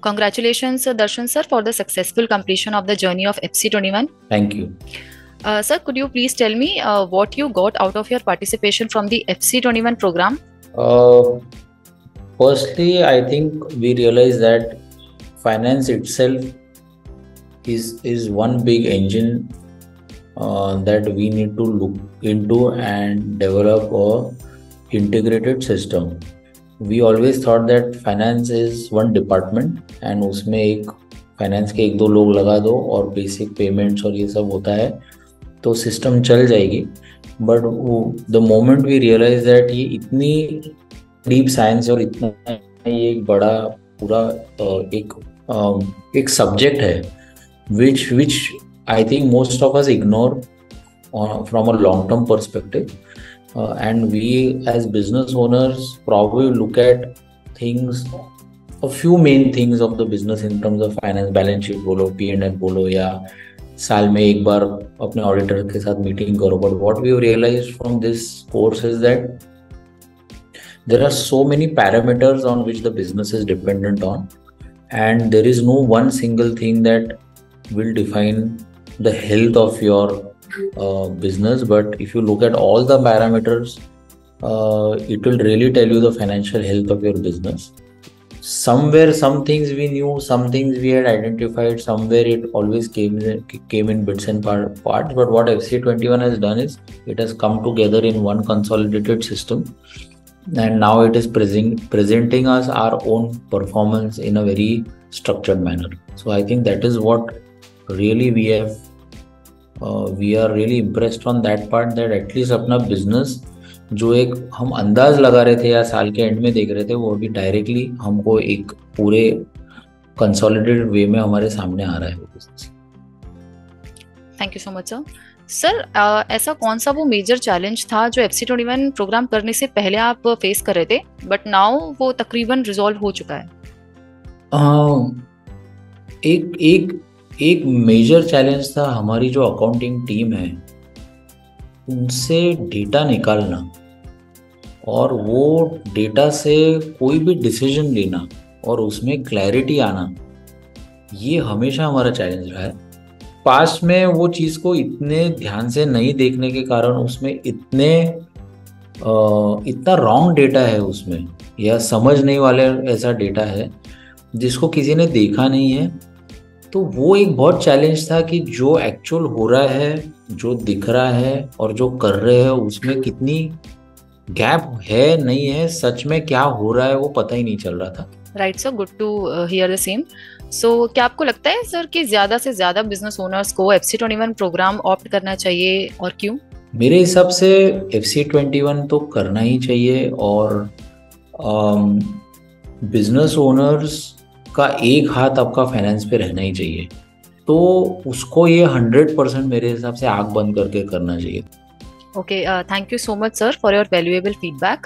Congratulations, Darshan sir, for the successful completion of the journey of FC21. Thank you. Sir, could you please tell me what you got out of your participation from the FC21 program? Firstly, I think we realize that finance itself is one big engine that we need to look into and develop a integrated system. We always thought that finance is one department and उसमें एक finance के एक दो लोग लगा दो और basic payments और ये सब होता है तो सिस्टम चल जाएगी. But the moment we realise that ये इतनी डीप साइंस और इतना ये एक बड़ा पूरा एक सब्जेक्ट है which I think most of us ignore from a long-term perspective. And we as business owners probably look at things, a few main things of the business in terms of finance, balance sheet बोलो, P&L बोलो या साल में एक बार अपने auditor के साथ meeting करो. But what we realized from this course is that there are so many parameters on which the business is dependent on, and there is no one single thing that will define the health of your business. But if you look at all the parameters, it will really tell you the financial health of your business. Somewhere some things we knew, some things we had identified, somewhere it always came in bits and parts. But what FC21 has done is it has come together in one consolidated system, and now it is presenting us our own performance in a very structured manner. So I think that is what really we are really impressed on that part, that at least अपना business जो एक हम अंदाज लगा रहे थे या साल के एंड में देख रहे थे वो अभी डायरेक्टली हमको एक पूरे कंसोलिडेटेड वे में हमारे सामने आ रहा है वो business. Thank you so much sir. Sir ऐसा कौन सा वो मेजर चैलेंज था जो FC21 प्रोग्राम करने से पहले आप फेस कर रहे थे बट नाउ वो तकरीबन रिजॉल्व हो चुका है? एक मेजर चैलेंज था हमारी जो अकाउंटिंग टीम है उनसे डेटा निकालना और वो डेटा से कोई भी डिसीजन लेना और उसमें क्लैरिटी आना, ये हमेशा हमारा चैलेंज रहा है. पास्ट में वो चीज़ को इतने ध्यान से नहीं देखने के कारण उसमें इतना रॉन्ग डेटा है उसमें, या समझ नहीं वाले ऐसा डेटा है जिसको किसी ने देखा नहीं है. तो वो एक बहुत चैलेंज था कि जो एक्चुअल हो रहा है, जो दिख रहा है और जो कर रहे हैं उसमें कितनी गैप है, नहीं है, सच में क्या हो रहा है वो पता ही नहीं चल रहा था. Right sir, good to hear the same. So क्या आपको लगता है सर कि ज़्यादा से ज़्यादा बिजनेस ओनर्स को FC21 प्रोग्राम ऑप्ट करना चाहिए और क्यों? मेरे हिसाब से FC21 तो करना ही चाहिए और बिजनेस ओनर्स का एक हाथ आपका फाइनेंस पे रहना ही चाहिए. तो उसको ये 100% मेरे हिसाब से आंख बंद करके करना चाहिए. Okay, thank you so much sir for your valuable feedback.